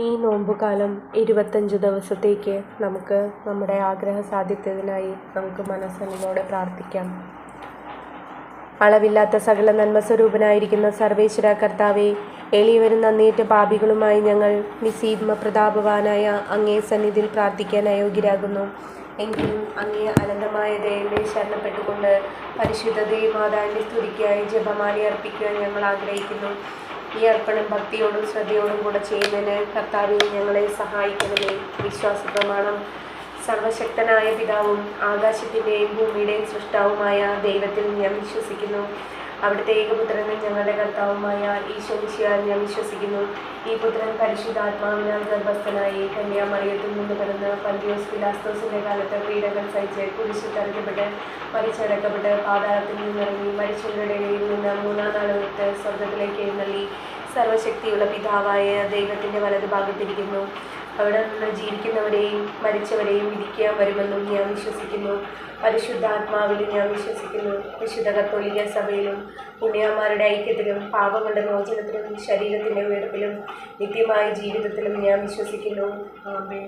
ഈ നോമ്പുകാലം 25 ദിവസത്തേക്ക് നമുക്ക് നമ്മുടെ ആഗ്രഹ സാധ്യത്തിനായി നമുക്ക് മനസ്സലിവോടെ പ്രാർത്ഥിക്കാം. അളവില്ലാത്ത സകല നന്മസ്വരൂപനായിരിക്കുന്ന സർവേശ്വര കർത്താവേ, എളിയവരും നന്ദിയേറ്റ പാപികളുമായി ഞങ്ങൾ നിസ്സീമ പ്രതാപവാനായ അങ്ങേ സന്നിധിയിൽ പ്രാർത്ഥിക്കാൻ അയോഗ്യരാകുന്നു. എങ്കിലും അങ്ങേ അനന്തമായ ദയയിൽ ശരണപ്പെട്ടുകൊണ്ട് പരിശുദ്ധ ദേവമാതാവിൻ്റെ സ്തുതിക്കായി ജപമാല അർപ്പിക്കുവാൻ ഞങ്ങൾ ആഗ്രഹിക്കുന്നു. ഈ അർപ്പണം ഭക്തിയോടും ശ്രദ്ധയോടും കൂടെ ചെയ്യുന്നതിന് കർത്താവേ ഞങ്ങളെ സഹായിക്കണമേ. വിശ്വാസ പ്രമാണം. സർവശക്തനായ പിതാവും ആകാശത്തിൻ്റെയും ഭൂമിയുടെയും സൃഷ്ടാവുമായ ദൈവത്തിൽ ഞാൻ വിശ്വസിക്കുന്നു. അവിടുത്തെ ഏകപുത്രനും ഞങ്ങളുടെ കർത്താവുമായ ഈശോ മിശിഹായിൽ ഞാൻ വിശ്വസിക്കുന്നു. ഈ പുത്രൻ പരിശുദ്ധാത്മാവിനാൽ ഗർഭസ്ഥനായി കന്യാമറിയത്തിൽ നിന്ന് പിറന്ന് പന്തിയോസ് പിലാത്തോസിൻ്റെ കാലത്ത് പീഡകൾ സഹിച്ച് കുരിശിൽ തറയ്ക്കപ്പെട്ട് മരിച്ചടക്കപ്പെട്ട് പാതാളത്തിൽ നിന്നിറങ്ങി മരിച്ചവരുടെ ഇടയിൽ നിന്ന് മൂന്നാം നാൾ ഉയർത്ത് സ്വർഗത്തിലേക്ക് എഴുന്നള്ളി സർവശക്തിയുള്ള പിതാവായ ദൈവത്തിൻ്റെ വലതുഭാഗത്തിരിക്കുന്നു. അവിടെ നിന്ന് ജീവിക്കുന്നവരെയും മരിച്ചവരെയും വിധിക്കാൻ വരുമെന്നും ഞാൻ വിശ്വസിക്കുന്നു. പരിശുദ്ധാത്മാവിൽ ഞാൻ വിശ്വസിക്കുന്നു. വിശുദ്ധ കത്തോലിക്ക സഭയിലും പുണ്യന്മാരുടെ ഐക്യത്തിലും പാപങ്ങളുടെ മോചനത്തിലും ശരീരത്തിൻ്റെ ഉയർപ്പിലും നിത്യമായ ജീവിതത്തിലും ഞാൻ വിശ്വസിക്കുന്നു. ആമേൻ.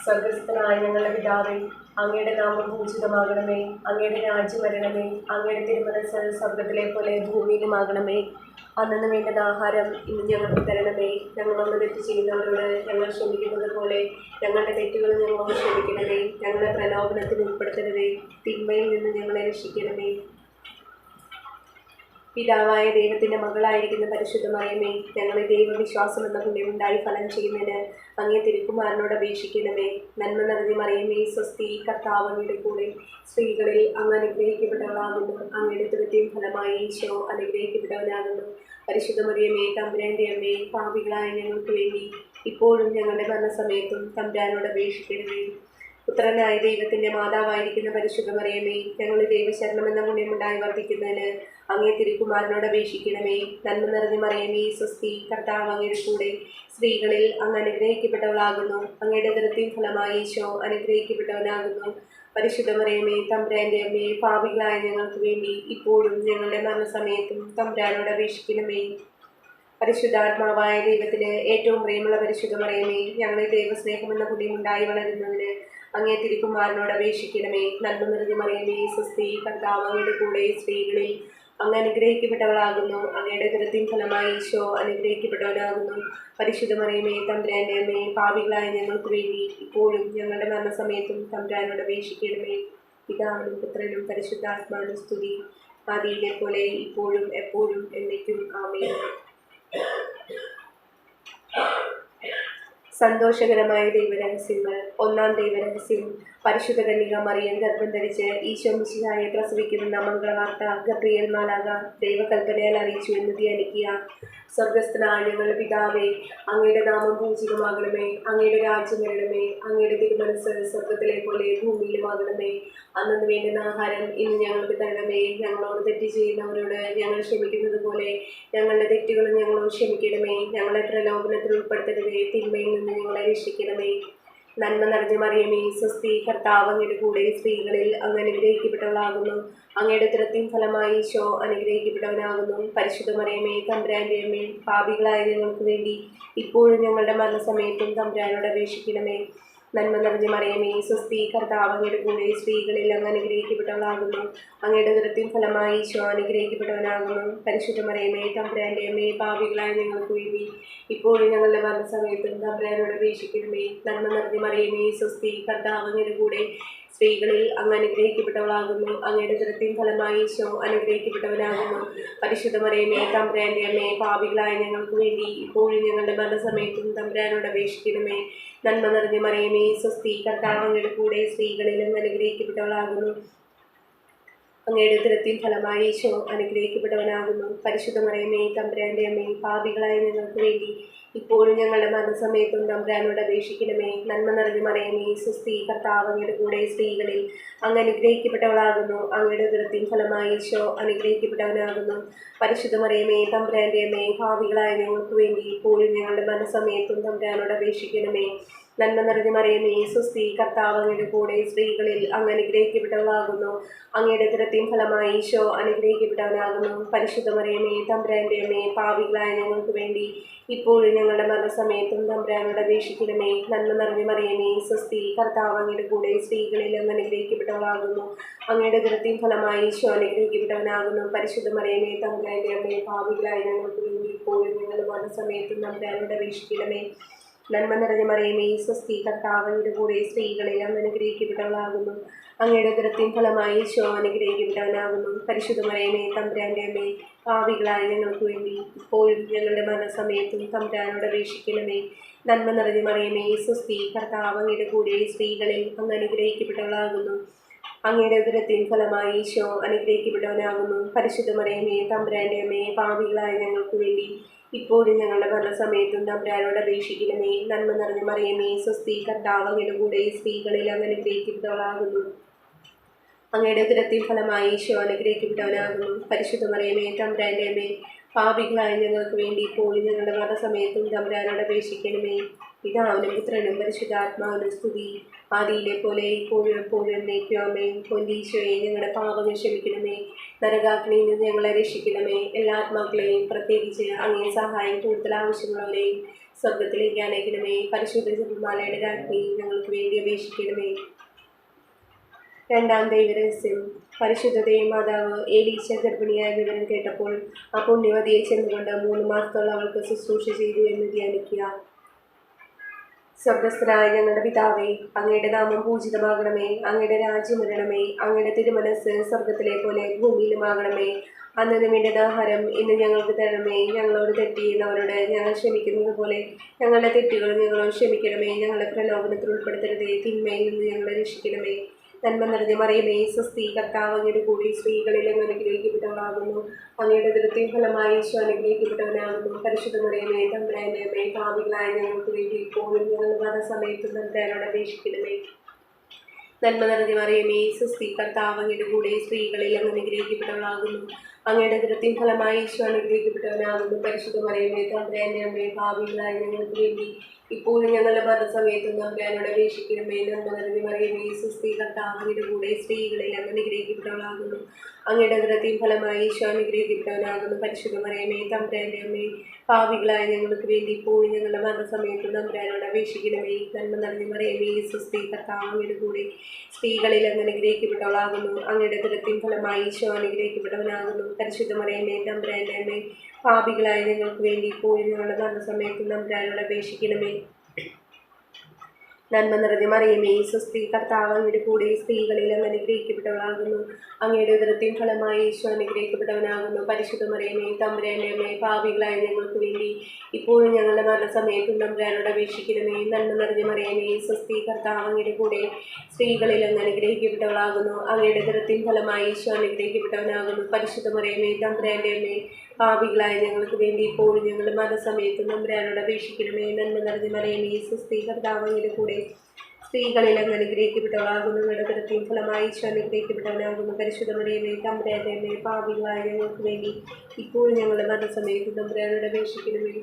സ്വർഗസ്ഥനായ ഞങ്ങളുടെ പിതാവേ, അങ്ങയുടെ നാമം പൂജിതമാകണമേ. അങ്ങയുടെ രാജ്യം വരണമേ. അങ്ങയുടെ തിരുമനസ്സ് സ്വർഗത്തിലെ പോലെ ഭൂമിയിലുമാകണമേ. അന്നു വേണ്ടുന്ന ആഹാരം ഇന്ന് ഞങ്ങൾക്ക് തരണമേ. ഞങ്ങളോട് തെറ്റ് ചെയ്യുന്നവരോട് ഞങ്ങൾ ക്ഷമിക്കുന്നത് പോലെ ഞങ്ങളുടെ തെറ്റുകൾ ഞങ്ങളോട് ക്ഷമിക്കണമേ. ഞങ്ങളെ പ്രലോഭനത്തിൽ ഉൾപ്പെടുത്തണമേ. തിന്മയിൽ നിന്ന് ഞങ്ങളെ രക്ഷിക്കണമേ. പിതാവായ ദൈവത്തിൻ്റെ മകളായിരിക്കുന്ന പരിശുദ്ധ മറിയമേ, ഞങ്ങളെ ദൈവവിശ്വാസം എന്ന പുണ്യമുണ്ടായി ഫലം ചെയ്യുന്നതിന് അങ്ങേ തിരുക്കുമാരനോട് അപേക്ഷിക്കണമേ. നന്മ നിറഞ്ഞ മറിയമേ, സ്വസ്തി, കർത്താവ് അങ്ങയുടെ കൂടെ സ്ത്രീകളിൽ അങ്ങ് അനുഗ്രഹിക്കപ്പെട്ടവളാകുന്നു. അങ്ങയുടെ ദൃഢ്യം ഫലമായി ഈശോ അനുഗ്രഹിക്കപ്പെട്ടവനാകുന്നു. പരിശുദ്ധ മറിയമേ, തമ്പുരാൻ്റെ അമ്മേ, പാപികളായ ഞങ്ങൾക്ക് വേണ്ടി ഇപ്പോഴും ഞങ്ങളുടെ മരണസമയത്തും തമ്പുരാനോട് അപേക്ഷിക്കണമേ. പുത്രനായ ദൈവത്തിൻ്റെ മാതാവായിരിക്കുന്ന പരിശുദ്ധ മറിയമേ, ഞങ്ങൾ ദൈവശരണം എന്ന പുണ്യമുണ്ടായി വർദ്ധിക്കുന്നതിന് അങ്ങേ തിരുക്കുമാരനോട് അപേക്ഷിക്കണമേ. നന്മ നിറഞ്ഞ മറിയമേ, സ്വസ്തി, കർത്താവ് അങ്ങയുടെ കൂടെ സ്ത്രീകളിൽ അങ്ങ് അനുഗ്രഹിക്കപ്പെട്ടവളാകുന്നു. അങ്ങയുടെ ദൃഢ്യം ഫലമായി ഈശോ അനുഗ്രഹിക്കപ്പെട്ടവനാകുന്നു. പരിശുദ്ധ മറിയമേ, തമ്പുരാൻ്റെ അമ്മേ, പാപികളായ ഞങ്ങൾക്ക് വേണ്ടി ഇപ്പോഴും ഞങ്ങളുടെ മരണസമയത്തും തമ്പുരാനോട് അപേക്ഷിക്കണമേ. പരിശുദ്ധാത്മാവായ ദൈവത്തിന് ഏറ്റവും പ്രിയമുള്ള പരിശുദ്ധ മറിയമേ, ഞങ്ങളെ ദൈവസ്നേഹമെന്ന പുണ്യമുണ്ടായി വളരുന്നതിന് അങ്ങേ തിരുക്കുമാരനോട് അപേക്ഷിക്കണമേ. നന്മ നിറഞ്ഞ മറിയമേ, സ്വസ്തി, കർത്താവ് അങ്ങയുടെ കൂടെ സ്ത്രീകളിൽ അങ്ങ് അനുഗ്രഹിക്കപ്പെട്ടവളാകുന്നു. അങ്ങയുടെ ദൃഢ്യം ഫലമായി ഈശോ അനുഗ്രഹിക്കപ്പെട്ടവനാകുന്നു. പരിശുദ്ധ മറിയമേ, തമ്പുരാൻ്റെ അമ്മേ, പാപികളായ ഞങ്ങൾക്ക് വേണ്ടി ഇപ്പോഴും ഞങ്ങളുടെ മരണസമയത്തും തമ്പുരാനോട് അപേക്ഷിക്കണമേ. പിതാവിനും പുത്രനും പരിശുദ്ധാത്മാവിനും സ്തുതി, ആദിയിലെ പോലെ ഇപ്പോഴും എപ്പോഴും എന്നേക്കും. ആമേൻ. സന്തോഷകരമായ ദൈവരഹസ്യങ്ങൾ. ഒന്നാം ദൈവരഹസ്യം, പരിശുദ്ധ കന്യക മറിയം ഗർഭം ധരിച്ച് ഈശോ മിശിഹായെ പ്രസവിക്കുന്ന മംഗളവാർത്ത ഗബ്രിയേൽ മാലാഖ ദൈവകൽപ്പനയാൽ അറിയിച്ചു എന്ന് ധ്യാനിക്കുക. സ്വർഗസ്ഥനായ ഞങ്ങളുടെ പിതാവേ, അങ്ങയുടെ നാമം പൂജിതമാകണമേ. അങ്ങയുടെ രാജ്യം വരണമേ. അങ്ങയുടെ തിരുമനസ്സ് സ്വർഗത്തിലെ പോലെ ഭൂമിയിലുമാകണമേ. അന്നു വേണ്ടുന്ന ആഹാരം ഇന്ന് ഞങ്ങൾക്ക് തരണമേ. ഞങ്ങളോട് തെറ്റ് ചെയ്യുന്നവരോട് ഞങ്ങൾ ക്ഷമിക്കുന്നത് പോലെ ഞങ്ങളുടെ തെറ്റുകളും ഞങ്ങളോട് ക്ഷമിക്കണമേ. ഞങ്ങളെ പ്രലോഭനത്തിൽ ഉൾപ്പെടുത്തരുതേ. തിന്മയിൽ നിന്ന് ഞങ്ങളെ രക്ഷിക്കണമേ. നന്മ നിറഞ്ഞ മറിയമേ, സ്വസ്തി, കർത്താവ് അങ്ങയുടെ കൂടെ സ്ത്രീകളിൽ അങ്ങ് അനുഗ്രഹിക്കപ്പെട്ടവളാകുന്നു. അങ്ങയുടെ ദൃഢ്യം ഫലമായി ഈശോ അനുഗ്രഹിക്കപ്പെട്ടവനാകുന്നു. പരിശുദ്ധ മറിയമേ, തമ്പുരാൻ്റെ അമ്മേ, പാപികളായ ഞങ്ങൾക്ക് വേണ്ടി ഇപ്പോഴും ഞങ്ങളുടെ മരണസമയത്തും തമ്പുരാനോട് അപേക്ഷിക്കണമേ. നന്മ നിറഞ്ഞ മറിയമേ, സ്വസ്തി, കർത്താവ് അങ്ങയുടെ കൂടെ സ്ത്രീകളിൽ അങ്ങ് അനുഗ്രഹിക്കപ്പെട്ടവളാകുന്നു. അങ്ങയുടെ ദൃഢ്യം ഫലമായി ഈശോ അനുഗ്രഹിക്കപ്പെട്ടവനാകുന്നു. പരിശുദ്ധ മറിയമേ, തമ്പുരാൻ്റെ അമ്മേ, പാപികളായ ഞങ്ങൾക്ക് വേണ്ടി ഇപ്പോഴും ഞങ്ങളുടെ മരണസമയത്തും തമ്പുരാനോട് അപേക്ഷിക്കണമേ. നന്മ നിറഞ്ഞ മറിയമേ, സ്വസ്തി, കർത്താവ് അങ്ങയുടെ കൂടെ സ്ത്രീകളിൽ അങ്ങ് അനുഗ്രഹിക്കപ്പെട്ടവളാകുന്നു. അങ്ങയുടെ ദൃഢ്യം ഫലമായി ഈശോ അനുഗ്രഹിക്കപ്പെട്ടവനാകുന്നു. പരിശുദ്ധ മറിയമേ, തമ്പുരാൻ്റെ അമ്മേ, പാപികളായ ഞങ്ങൾക്ക് വേണ്ടി ഇപ്പോഴും ഞങ്ങളുടെ മരണസമയത്തും തമ്പുരാനോട് അപേക്ഷിക്കണമേ. നന്മ നിറഞ്ഞ മറിയമേ, സ്വസ്തി, കർത്താവ് അങ്ങയുടെ കൂടെ സ്ത്രീകളിൽ അങ്ങ് അനുഗ്രഹിക്കപ്പെട്ടവളാകുന്നു. അങ്ങയുടെ ദൃഢ്യം ഫലമായി ഈശോ അനുഗ്രഹിക്കപ്പെട്ടവനാകുന്നു. പരിശുദ്ധ മറിയമേ, തമ്പുരാൻ്റെ അമ്മേ, പാപികളായ ഞങ്ങൾക്ക് വേണ്ടി ഇപ്പോഴും ഞങ്ങളുടെ മരണസമയത്തും തമ്പുരാനോട് അപേക്ഷിക്കണമേ. നന്മ നിറഞ്ഞ മറിയമേ, സ്വസ്തി, കർത്താവ് അങ്ങയുടെ കൂടെ സ്ത്രീകളിൽ അങ്ങ് അനുഗ്രഹിക്കപ്പെട്ടവളാകുന്നു. അങ്ങയുടെ ദൃഢ്യം ഫലമായി ഈശോ അനുഗ്രഹിക്കപ്പെട്ടവനാകുന്നു. പരിശുദ്ധ മറിയമേ, തമ്പുരാൻ്റെ അമ്മേ, പാപികളായ ഞങ്ങൾക്ക് വേണ്ടി ഇപ്പോഴും ഞങ്ങളുടെ മരണസമയത്തും തമ്പുരാനോട് അപേക്ഷിക്കണമേ. നന്മ നിറഞ്ഞ മറിയമേ സ്വസ്തി, കർത്താവ് അങ്ങയുടെ കൂടെ, സ്ത്രീകളിൽ അങ്ങ് അനുഗ്രഹിക്കപ്പെട്ടവളാകുന്നു. അങ്ങയുടെ ഉദരത്തിൻ ഫലമായി ഈശോ അനുഗ്രഹിക്കപ്പെട്ടവനാകുന്നു. പരിശുദ്ധ മറിയമേ തമ്പുരാന്റെ അമ്മേ, പാപികളായ ഞങ്ങൾക്ക് വേണ്ടി ഇപ്പോഴും ഞങ്ങളുടെ മരണസമയത്തും തമ്പുരാനോട് അപേക്ഷിക്കണമേ. നന്മ നിറഞ്ഞ മറിയമേ സ്വസ്തി, കർത്താവ് അങ്ങയുടെ കൂടെ, സ്ത്രീകളിൽ അങ്ങ് അനുഗ്രഹിക്കപ്പെട്ടവളാകുന്നു. അങ്ങയുടെ ഉദരത്തിൻ ഫലമായി ഈശോ അനുഗ്രഹിക്കപ്പെട്ടവനാകുന്നു. പരിശുദ്ധ മറിയമേ തമ്പുരാന്റെ അമ്മേ, പാപികളായ ഞങ്ങൾക്ക് വേണ്ടി ഇപ്പോഴും ഞങ്ങളുടെ മരണസമയത്തും തമ്പുരാനോട് അപേക്ഷിക്കണമേ. നന്മ നിറഞ്ഞ മറിയമേ സ്വസ്തി, കർത്താവ് അങ്ങയുടെ കൂടെ, സ്ത്രീകളിൽ അങ്ങ് അനുഗ്രഹിക്കപ്പെട്ടവളാകുന്നു. അങ്ങയുടെ ഉദരത്തിൻ ഫലമായി ഈശോ അനുഗ്രഹിക്കപ്പെട്ടവനാകുന്നു. പരിശുദ്ധ മറിയമേ തമ്പുരാന്റെ അമ്മേ, പാപികളായ ഞങ്ങൾക്ക് വേണ്ടി ഇപ്പോഴും ഞങ്ങളുടെ മരണസമയത്തും തമ്പുരാനോട് അപേക്ഷിക്കണമേ. നന്മ നിറഞ്ഞ മറിയമേ സ്വസ്തി, കർത്താവ് അങ്ങയുടെ കൂടെ, സ്ത്രീകളിൽ അങ്ങ് അനുഗ്രഹിക്കപ്പെട്ടവളാകുന്നു. അങ്ങയുടെ ഉദരത്തിൻ ഫലമായി ഈശോ അനുഗ്രഹിക്കപ്പെട്ടവനാകുന്നു. പരിശുദ്ധ മറിയമേ തമ്പുരാന്റെ അമ്മേ, പാപികളായ ഞങ്ങൾക്ക് വേണ്ടി ഇപ്പോഴും ഞങ്ങളുടെ മരണസമയത്തും തമ്പുരാനോട് അപേക്ഷിക്കണമേ. നന്മ നിറഞ്ഞ മറിയമേ സ്വസ്തി, കർത്താവ് അങ്ങയുടെ കൂടെ, സ്ത്രീകളിൽ അങ്ങ് അനുഗ്രഹിക്കപ്പെട്ടവളാകുന്നു. അങ്ങയുടെ ഉദരത്തിൻ ഫലമായി ഈശോ അനുഗ്രഹിക്കപ്പെട്ടവനാകുന്നു. പരിശുദ്ധ മറിയമേ തമ്പുരാന്റെ അമ്മേ, പാപികളായ ഞങ്ങൾക്ക് വേണ്ടി ഇപ്പോഴും ഞങ്ങളുടെ മരണസമയത്തും തമ്പുരാനോട് അപേക്ഷിക്കണമേ. പിതാവിനും പുത്രനും പരിശുദ്ധാത്മാവിനും സ്തുതി, ആദിയിലെ പോലെ ഇപ്പോഴും എപ്പോഴും എന്നേക്കും ആമേൻ. പൊന്നീശോയെ ഞങ്ങളുടെ പാപങ്ങൾ ക്ഷമിക്കണമേ. നരകാഗ്നിയിൽ നിന്ന് ഞങ്ങളെ രക്ഷിക്കണമേ. എല്ലാ ആത്മാക്കളെയും, പ്രത്യേകിച്ച് അങ്ങേ സഹായം കൂടുതൽ ആവശ്യമുള്ളവരെയും സ്വർഗത്തിലേക്ക് അനയിക്കണമേ. പരിശുദ്ധ ജപമാലയുടെ രാജ്ഞി ഞങ്ങൾക്ക് വേണ്ടി അപേക്ഷിക്കണമേ. രണ്ടാം ദൈവരഹസ്യം. പരിശുദ്ധ മാതാവ് ഏലീശ ഗർഭിണിയായ വിവരം കേട്ടപ്പോൾ ആ പുണ്യവതിയെ ചെന്നുകൊണ്ട് 3 മാസത്തോളം അവൾക്ക് ശുശ്രൂഷ ചെയ്തു എന്ന് ധ്യാനിക്കുക. സ്വർഗസ്ഥനായ ഞങ്ങളുടെ പിതാവേ, അങ്ങയുടെ നാമം പൂജിതമാകണമേ. അങ്ങയുടെ രാജ്യം വരണമേ. അങ്ങയുടെ തിരുമനസ് സ്വർഗത്തിലെ പോലെ ഭൂമിയിലുമാകണമേ. അന്നു വേണ്ടുന്ന ആഹാരം ഇന്ന് ഞങ്ങൾക്ക് തരണമേ. ഞങ്ങളോട് തെറ്റ് ചെയ്യുന്നവരോട് ഞങ്ങൾ ക്ഷമിക്കുന്നത് പോലെ ഞങ്ങളുടെ തെറ്റുകൾ ഞങ്ങളോട് ക്ഷമിക്കണമേ. ഞങ്ങളെ പ്രലോഭനത്തിൽ ഉൾപ്പെടുത്തരുതേ, തിന്മയിൽ നിന്ന് ഞങ്ങളെ രക്ഷിക്കണമേ. നന്മ നിറഞ്ഞ മറിയമേ സ്വസ്തി, കർത്താവ് അങ്ങയുടെ കൂടി, സ്ത്രീകളിൽ അങ്ങ് അനുഗ്രഹിക്കപ്പെട്ടവളാകുന്നു. അങ്ങയുടെ ഉദരത്തിൻ ഫലമായി ഈശോ അനുഗ്രഹിക്കപ്പെട്ടവനാകുന്നു. പരിശുദ്ധ മറിയമേ തമ്പുരാന്റെ അമ്മേ, പാപികളായ ഞങ്ങൾക്ക് വേണ്ടി ഇപ്പോഴും ഞങ്ങളുടെ മരണസമയത്തും തമ്പുരാനോട് അപേക്ഷിക്കണമേ. നന്മ നിറഞ്ഞ മറിയമേ സ്വസ്തി, കർത്താവ് അങ്ങയുടെ കൂടെ, സ്ത്രീകളിൽ അങ്ങ് അനുഗ്രഹിക്കപ്പെട്ടവളാകുന്നു. അങ്ങയുടെ ഉദരത്തിൻ ഫലമായി ഈശോ അനുഗ്രഹിക്കപ്പെട്ടവനാകുന്നു. പരിശുദ്ധ മറിയമേ തമ്പുരാന്റെ അമ്മേ, പാപികളായ ഞങ്ങൾക്ക് വേണ്ടി ഇപ്പോഴും ഞങ്ങളുടെ മരണസമയത്തും തമ്പുരാനോട് അപേക്ഷിക്കണമേ. നന്മ നിറഞ്ഞ മറിയമേ സ്വസ്തി, കർത്താവ് അങ്ങയുടെ കൂടെ, സ്ത്രീകളിൽ അങ്ങ് അനുഗ്രഹിക്കപ്പെട്ടവളാകുന്നു. അങ്ങയുടെ ഉദരത്തിൻ ഫലമായി ഈശോ അനുഗ്രഹിക്കപ്പെട്ടവനാകുന്നു. പരിശുദ്ധ മറിയമേ തമ്പുരാന്റെ അമ്മേ, പാപികളായ ഞങ്ങൾക്ക് വേണ്ടി ഇപ്പോഴും ഞങ്ങളുടെ മരണസമയത്തും തമ്പുരാനോട് അപേക്ഷിക്കണമേ. നന്മ നിറഞ്ഞ മറിയമേ സ്വസ്തി, കർത്താവ് അങ്ങയുടെ കൂടെ, സ്ത്രീകളിൽ അങ്ങ് അനുഗ്രഹിക്കപ്പെട്ടവളാകുന്നു. അങ്ങയുടെ ഉദരത്തിൻ ഫലമായി ഈശോ അനുഗ്രഹിക്കപ്പെട്ടവനാകുന്നു. പരിശുദ്ധ മറിയമേ തമ്പുരാന്റെ അമ്മേ, പാപികളായ ഞങ്ങൾക്ക് വേണ്ടി ഇപ്പോഴും ഞങ്ങളുടെ മരണസമയത്തും തമ്പുരാനോട് അപേക്ഷിക്കണമേ. നന്മ നിറഞ്ഞ മറിയമേ സ്വസ്തി, കർത്താവ് അങ്ങയുടെ കൂടെ, സ്ത്രീകളിൽ അങ്ങ് അനുഗ്രഹിക്കപ്പെട്ടവളാകുന്നു. അങ്ങയുടെ ഉദരത്തിൻ ഫലമായി ഈശോ അനുഗ്രഹിക്കപ്പെട്ടവനാകുന്നു. പരിശുദ്ധ മറിയമേ തമ്പുരാന്റെ അമ്മേ, പാപികളായ ഞങ്ങൾക്ക് വേണ്ടി ഇപ്പോഴും ഞങ്ങളുടെ മരണസമയത്തും തമ്പുരാനോട് അപേക്ഷിക്കണമേ. നന്മ നിറഞ്ഞ മറിയമേ സ്വസ്തി, കർത്താവ് അങ്ങയുടെ കൂടെ, സ്ത്രീകളിൽ അങ്ങ് അനുഗ്രഹിക്കപ്പെട്ടവളാകുന്നു. അങ്ങയുടെ ഉദരത്തിൻ ഫലമായി ഈശോ അനുഗ്രഹിക്കപ്പെട്ടവനാകുന്നു. പരിശുദ്ധ മറിയമേ തമ്പുരാന്റെ അമ്മേ, പാപികളായ ഞങ്ങൾക്ക് വേണ്ടി ഇപ്പോഴും ഞങ്ങളുടെ മരണസമയത്തും തമ്പുരാനോട് അപേക്ഷിക്കണമേ. നന്മ നിറഞ്ഞ മറിയമേ സ്വസ്തി, കർത്താവ് അങ്ങയുടെ കൂടെ, സ്ത്രീകളിൽ അങ്ങ് അനുഗ്രഹിക്കപ്പെട്ടവളാകുന്നു. അങ്ങയുടെ ഉദരത്തിൻ ഫലമായി ഈശോ അനുഗ്രഹിക്കപ്പെട്ടവനാകുന്നു. പരിശുദ്ധ മറിയമേ തമ്പുരാന്റെ അമ്മേ, പാപികളായ ഞങ്ങൾക്ക് വേണ്ടി ഇപ്പോഴും ഞങ്ങളുടെ മരണസമയത്തും തമ്പുരാനോട് അപേക്ഷിക്കണമേ.